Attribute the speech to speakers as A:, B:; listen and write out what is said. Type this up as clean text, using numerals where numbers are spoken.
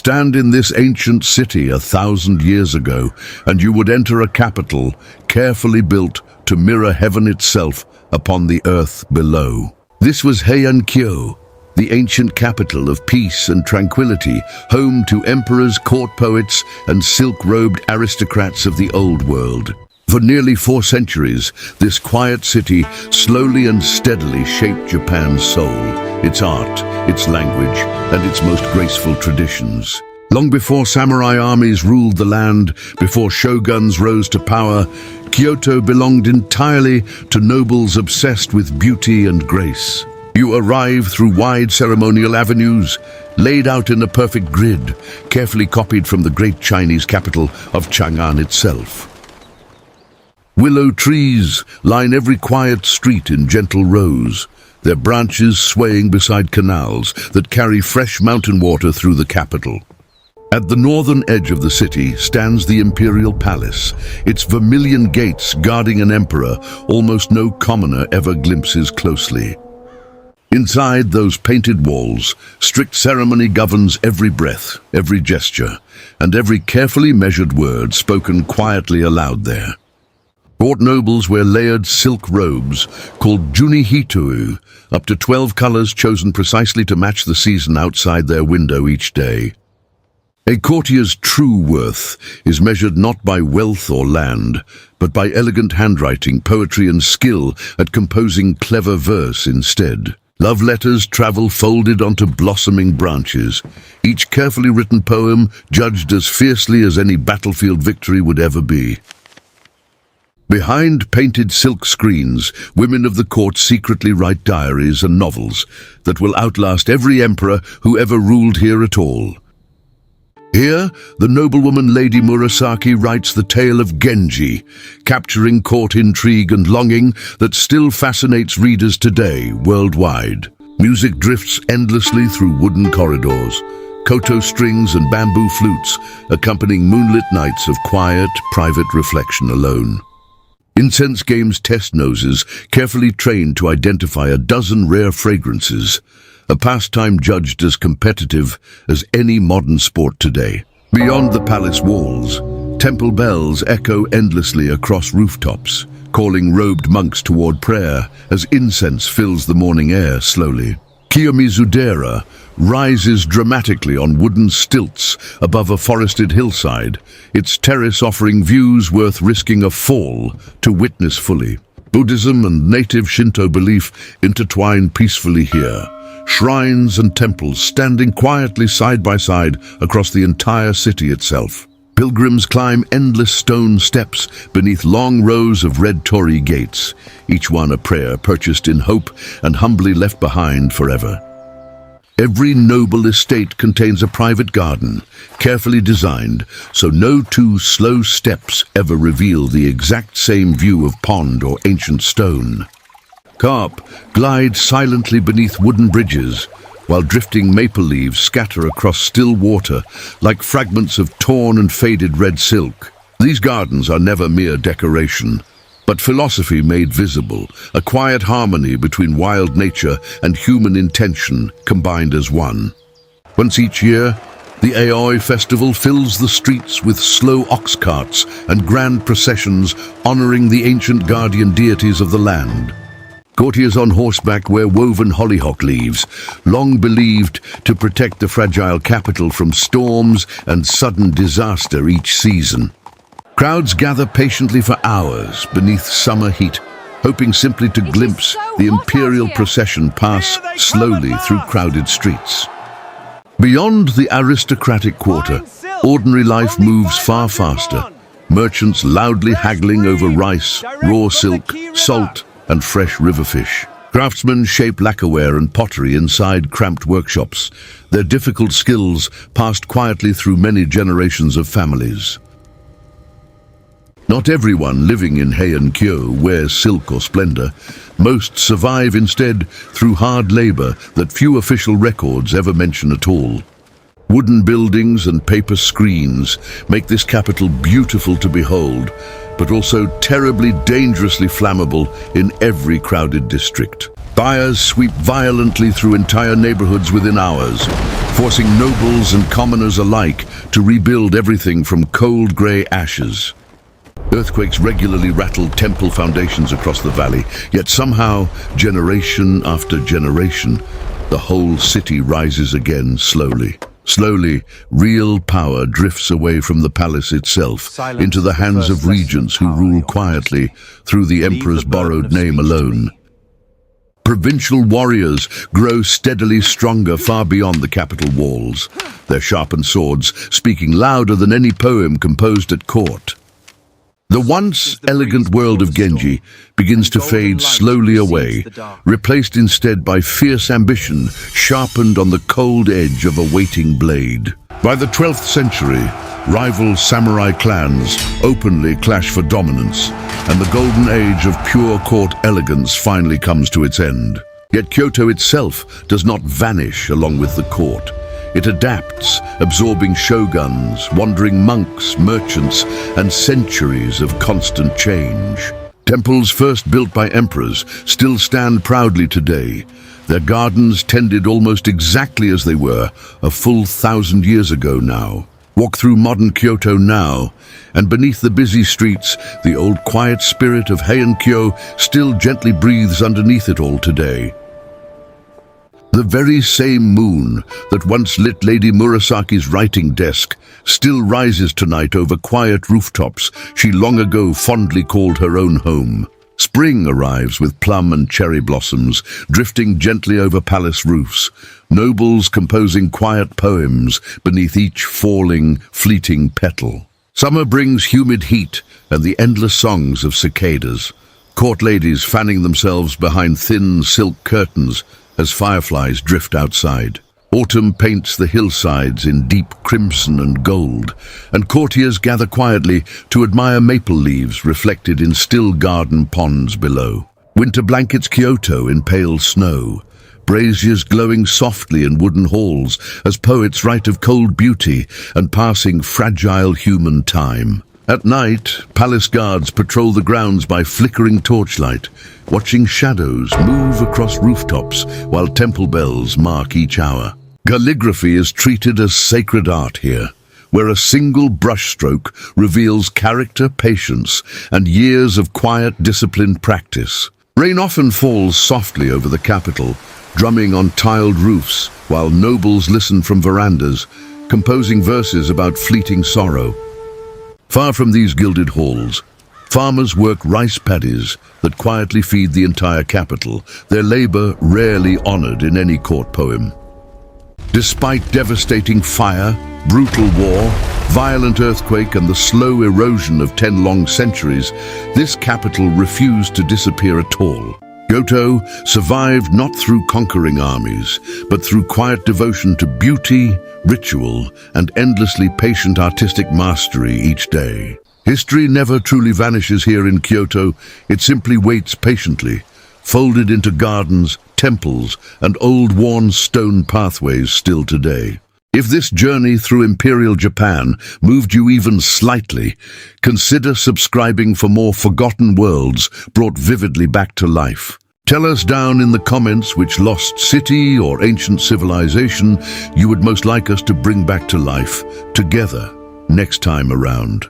A: Stand in this ancient city 1,000 years ago, and you would enter a capital carefully built to mirror heaven itself upon the earth below. This was Heian-kyo, the ancient capital of peace and tranquility, home to emperors, court poets, and silk-robed aristocrats of the old world. For nearly 4 centuries, this quiet city slowly and steadily shaped Japan's soul, its art, its language, and its most graceful traditions. Long before samurai armies ruled the land, before shoguns rose to power, Kyoto belonged entirely to nobles obsessed with beauty and grace. You arrive through wide ceremonial avenues, laid out in a perfect grid, carefully copied from the great Chinese capital of Chang'an itself. Willow trees line every quiet street in gentle rows, their branches swaying beside canals that carry fresh mountain water through the capital. At the northern edge of the city stands the Imperial Palace, its vermilion gates guarding an emperor almost no commoner ever glimpses closely. Inside those painted walls, strict ceremony governs every breath, every gesture, and every carefully measured word spoken quietly aloud there. Court nobles wear layered silk robes called junihitoe, up to 12 colors chosen precisely to match the season outside their window each day. A courtier's true worth is measured not by wealth or land, but by elegant handwriting, poetry, and skill at composing clever verse instead. Love letters travel folded onto blossoming branches, each carefully written poem judged as fiercely as any battlefield victory would ever be. Behind painted silk screens, women of the court secretly write diaries and novels that will outlast every emperor who ever ruled here at all. Here, the noblewoman Lady Murasaki writes the Tale of Genji, capturing court intrigue and longing that still fascinates readers today worldwide. Music drifts endlessly through wooden corridors, koto strings and bamboo flutes accompanying moonlit nights of quiet, private reflection alone. Incense games test noses, carefully trained to identify a dozen rare fragrances, a pastime judged as competitive as any modern sport today. Beyond the palace walls, temple bells echo endlessly across rooftops, calling robed monks toward prayer as incense fills the morning air slowly. Kiyomizu-dera rises dramatically on wooden stilts above a forested hillside, its terrace offering views worth risking a fall to witness fully. Buddhism and native Shinto belief intertwine peacefully here, shrines and temples standing quietly side by side across the entire city itself. Pilgrims climb endless stone steps beneath long rows of red torii gates, each one a prayer purchased in hope and humbly left behind forever. Every noble estate contains a private garden, carefully designed, so no 2 slow steps ever reveal the exact same view of pond or ancient stone. Carp glide silently beneath wooden bridges, while drifting maple leaves scatter across still water like fragments of torn and faded red silk. These gardens are never mere decoration, but philosophy made visible, a quiet harmony between wild nature and human intention combined as one. Once each year, the Aoi festival fills the streets with slow ox carts and grand processions honoring the ancient guardian deities of the land. Courtiers on horseback wear woven hollyhock leaves, long believed to protect the fragile capital from storms and sudden disaster each season. Crowds gather patiently for hours beneath summer heat, hoping simply to glimpse the imperial procession pass slowly through crowded streets. Beyond the aristocratic quarter, ordinary life moves far faster, merchants loudly haggling over rice, raw silk, salt, and fresh river fish. Craftsmen shape lacquerware and pottery inside cramped workshops, their difficult skills passed quietly through many generations of families. Not everyone living in Heian-kyo wears silk or splendor. Most survive instead through hard labor that few official records ever mention at all. Wooden buildings and paper screens make this capital beautiful to behold, but also terribly dangerously flammable in every crowded district. Fires sweep violently through entire neighborhoods within hours, forcing nobles and commoners alike to rebuild everything from cold grey ashes. Earthquakes regularly rattled temple foundations across the valley, yet somehow, generation after generation, the whole city rises again slowly. Slowly, real power drifts away from the palace itself into the hands of regents who rule quietly through the emperor's borrowed name alone. Provincial warriors grow steadily stronger far beyond the capital walls, their sharpened swords speaking louder than any poem composed at court. The once elegant world of Genji begins to fade slowly away, replaced instead by fierce ambition sharpened on the cold edge of a waiting blade. By the 12th century, rival samurai clans openly clash for dominance, and the golden age of pure court elegance finally comes to its end. Yet Kyoto itself does not vanish along with the court. It adapts, absorbing shoguns, wandering monks, merchants, and centuries of constant change. Temples first built by emperors still stand proudly today, their gardens tended almost exactly as they were a full 1,000 years ago now. Walk through modern Kyoto now, and beneath the busy streets, the old quiet spirit of Heian-kyo still gently breathes underneath it all today. The very same moon that once lit Lady Murasaki's writing desk still rises tonight over quiet rooftops she long ago fondly called her own home. Spring arrives with plum and cherry blossoms drifting gently over palace roofs, nobles composing quiet poems beneath each falling, fleeting petal. Summer brings humid heat and the endless songs of cicadas, court ladies fanning themselves behind thin silk curtains as fireflies drift outside. Autumn paints the hillsides in deep crimson and gold, and courtiers gather quietly to admire maple leaves reflected in still garden ponds below. Winter blankets Kyoto in pale snow, braziers glowing softly in wooden halls as poets write of cold beauty and passing fragile human time. At night, palace guards patrol the grounds by flickering torchlight, watching shadows move across rooftops while temple bells mark each hour. Calligraphy is treated as sacred art here, where a single brushstroke reveals character, patience, and years of quiet, disciplined practice. Rain often falls softly over the capital, drumming on tiled roofs, while nobles listen from verandas, composing verses about fleeting sorrow. Far from these gilded halls, farmers work rice paddies that quietly feed the entire capital, their labor rarely honored in any court poem. Despite devastating fire, brutal war, violent earthquake, and the slow erosion of 10 long centuries, this capital refused to disappear at all. Kyoto survived not through conquering armies, but through quiet devotion to beauty, ritual, and endlessly patient artistic mastery each day. History never truly vanishes here in Kyoto, it simply waits patiently, folded into gardens, temples, and old worn stone pathways still today. If this journey through Imperial Japan moved you even slightly, consider subscribing for more forgotten worlds brought vividly back to life. Tell us down in the comments which lost city or ancient civilization you would most like us to bring back to life together next time around.